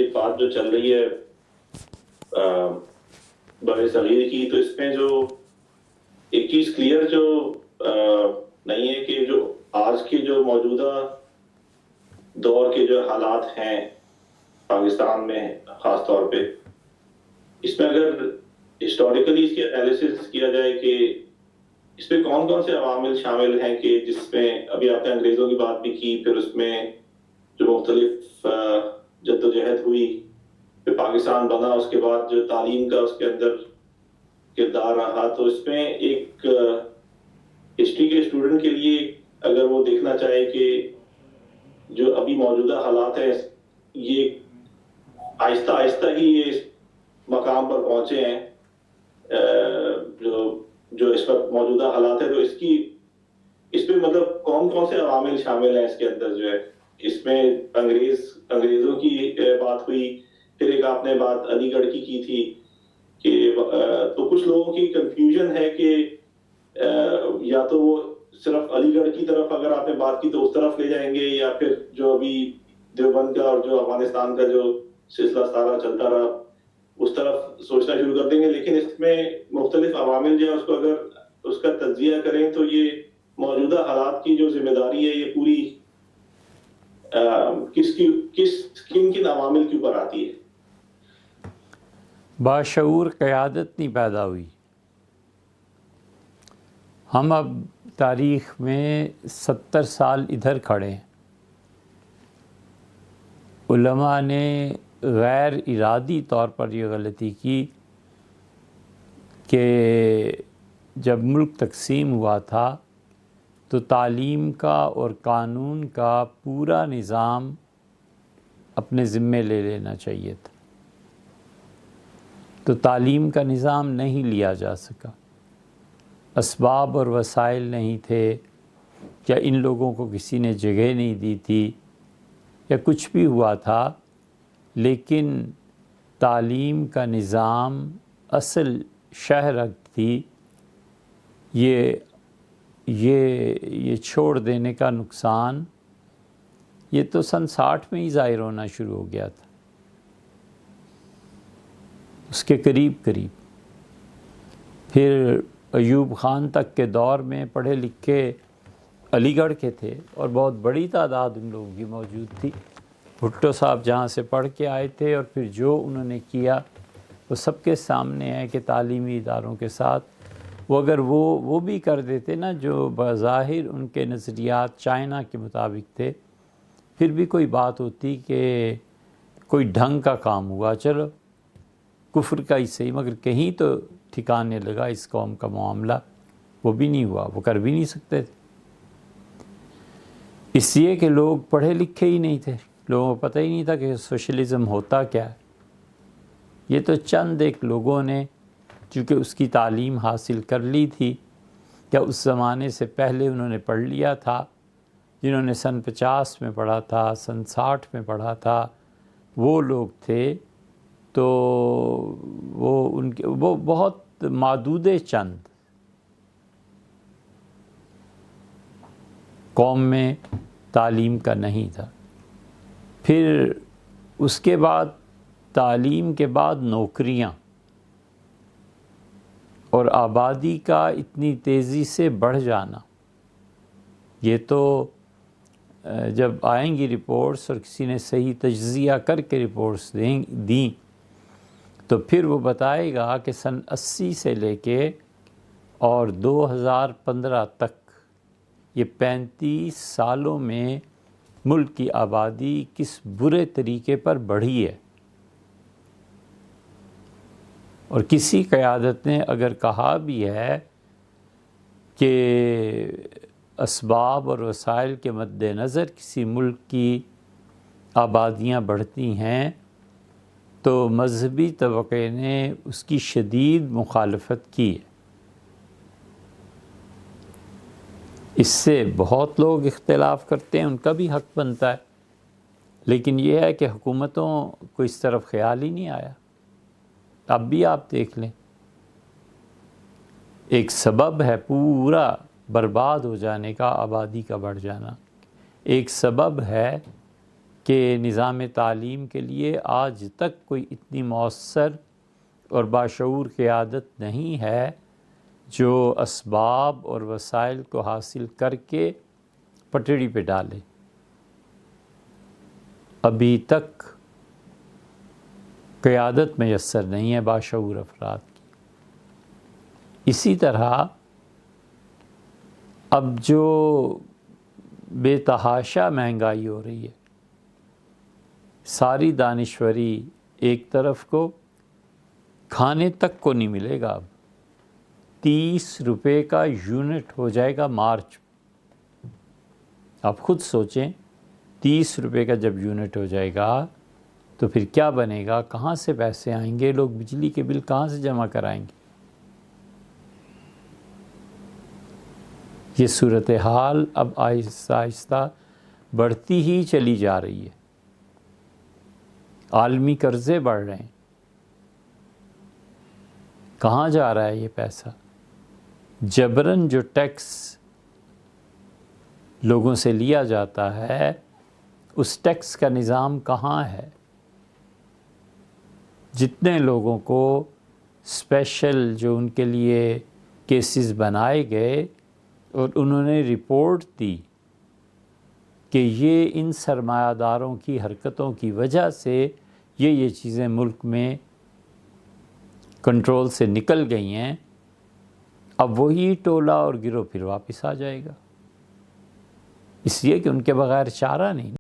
یہ بات جو چل رہی ہے بر صغیر کی، تو اس میں جو ایک چیز کلیئر جو نہیں ہے کہ جو آج کے جو موجودہ دور کے جو حالات ہیں پاکستان میں خاص طور پہ، اس میں اگر ہسٹوریکلی اس کی انالیسس کیا جائے کہ اس میں کون کون سے عوامل شامل ہیں کہ جس میں ابھی آپ نے انگریزوں کی بات بھی کی، پھر اس میں جو مختلف جدوجہد ہوئی، پھر پاکستان بنا، اس کے بعد جو تعلیم کا اس کے اندر کردار رہا، تو اس میں ایک ہسٹری کے اسٹوڈنٹ کے لیے اگر وہ دیکھنا چاہے کہ جو ابھی موجودہ حالات ہیں یہ آہستہ آہستہ ہی یہ اس مقام پر پہنچے ہیں جو اس وقت موجودہ حالات ہیں، تو اس پہ مطلب کون کون سے عوامل شامل ہیں اس کے اندر جو ہے؟ اس میں انگریزوں کی بات ہوئی، پھر ایک آپ نے بات علی گڑھ کی تھی کہ تو کچھ لوگوں کی کنفیوژن ہے کہ یا تو وہ صرف علی گڑھ کی طرف اگر آپ نے بات کی تو اس طرف لے جائیں گے، یا پھر جو ابھی دیوبند کا اور جو افغانستان کا جو سلسلہ سارا چلتا رہا اس طرف سوچنا شروع کر دیں گے۔ لیکن اس میں مختلف عوامل جو ہے اس کو اگر اس کا تجزیہ کریں تو یہ موجودہ حالات کی جو ذمہ داری ہے یہ پوری کن عوامل کے اوپر آتی ہے؟ باشعور قیادت نہیں پیدا ہوئی۔ ہم اب تاریخ میں 70 سال ادھر کھڑے ہیں، علماء نے غیر ارادی طور پر یہ غلطی کی کہ جب ملک تقسیم ہوا تھا تو تعلیم کا اور قانون کا پورا نظام اپنے ذمے لے لینا چاہیے تھا، تو تعلیم کا نظام نہیں لیا جا سکا، اسباب اور وسائل نہیں تھے، یا ان لوگوں کو کسی نے جگہ نہیں دی تھی، یا کچھ بھی ہوا تھا، لیکن تعلیم کا نظام اصل شہرک تھی یہ چھوڑ دینے کا نقصان یہ تو سن 60 میں ہی ظاہر ہونا شروع ہو گیا تھا، اس کے قریب پھر ایوب خان تک کے دور میں پڑھے لکھے علی گڑھ کے تھے اور بہت بڑی تعداد ان لوگوں کی موجود تھی۔ بھٹو صاحب جہاں سے پڑھ کے آئے تھے اور پھر جو انہوں نے کیا وہ سب کے سامنے ہے کہ تعلیمی اداروں کے ساتھ وہ اگر وہ بھی کر دیتے نا جو بظاہر ان کے نظریات چائنا کے مطابق تھے، پھر بھی کوئی بات ہوتی کہ کوئی ڈھنگ کا کام ہوا، چلو کفر کا ہی صحیح، مگر کہیں تو ٹھکانے لگا اس قوم کا معاملہ، وہ بھی نہیں ہوا، وہ کر بھی نہیں سکتے تھے، اس لیے کہ لوگ پڑھے لکھے ہی نہیں تھے، لوگوں کو پتہ ہی نہیں تھا کہ سوشلزم ہوتا کیا ہے۔ یہ تو چند ایک لوگوں نے چونکہ اس کی تعلیم حاصل کر لی تھی، یا اس زمانے سے پہلے انہوں نے پڑھ لیا تھا، جنہوں نے سن 50 میں پڑھا تھا، سن 60 میں پڑھا تھا، وہ لوگ تھے، تو وہ بہت معدود چند قوم میں تعلیم کا نہیں تھا۔ پھر اس کے بعد تعلیم کے بعد نوکریاں اور آبادی کا اتنی تیزی سے بڑھ جانا، یہ تو جب آئیں گی رپورٹس اور کسی نے صحیح تجزیہ کر کے رپورٹس دیں تو پھر وہ بتائے گا کہ سن 80 سے لے کے اور 2015 تک یہ 35 سالوں میں ملک کی آبادی کس برے طریقے پر بڑھی ہے، اور کسی قیادت نے اگر کہا بھی ہے کہ اسباب اور وسائل کے مد نظر کسی ملک کی آبادیاں بڑھتی ہیں تو مذہبی طبقے نے اس کی شدید مخالفت کی ہے۔ اس سے بہت لوگ اختلاف کرتے ہیں، ان کا بھی حق بنتا ہے، لیکن یہ ہے کہ حکومتوں کو اس طرف خیال ہی نہیں آیا۔ اب بھی آپ دیکھ لیں، ایک سبب ہے پورا برباد ہو جانے کا آبادی کا بڑھ جانا، ایک سبب ہے کہ نظام تعلیم کے لیے آج تک کوئی اتنی مؤثر اور باشعور قیادت نہیں ہے جو اسباب اور وسائل کو حاصل کر کے پٹڑی پہ ڈالے۔ ابھی تک قیادت میسر نہیں ہے باشعور افراد کی۔ اسی طرح اب جو بے تحاشا مہنگائی ہو رہی ہے، ساری دانشوری ایک طرف کو، کھانے تک کو نہیں ملے گا۔ اب 30 روپے کا یونٹ ہو جائے گا مارچ۔ آپ خود سوچیں، 30 روپے کا جب یونٹ ہو جائے گا تو پھر کیا بنے گا؟ کہاں سے پیسے آئیں گے؟ لوگ بجلی کے بل کہاں سے جمع کرائیں گے؟ یہ صورتحال اب آہستہ آہستہ بڑھتی ہی چلی جا رہی ہے۔ عالمی قرضے بڑھ رہے ہیں۔ کہاں جا رہا ہے یہ پیسہ؟ جبراً جو ٹیکس لوگوں سے لیا جاتا ہے، اس ٹیکس کا نظام کہاں ہے؟ جتنے لوگوں کو اسپیشل جو ان کے لیے کیسز بنائے گئے اور انہوں نے رپورٹ دی کہ یہ ان سرمایہ داروں کی حرکتوں کی وجہ سے یہ چیزیں ملک میں کنٹرول سے نکل گئی ہیں، اب وہی ٹولہ اور گروہ پھر واپس آ جائے گا، اس لیے کہ ان کے بغیر چارہ نہیں۔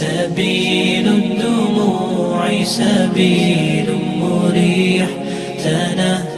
سبيل الدموع سبيل مريح تنهى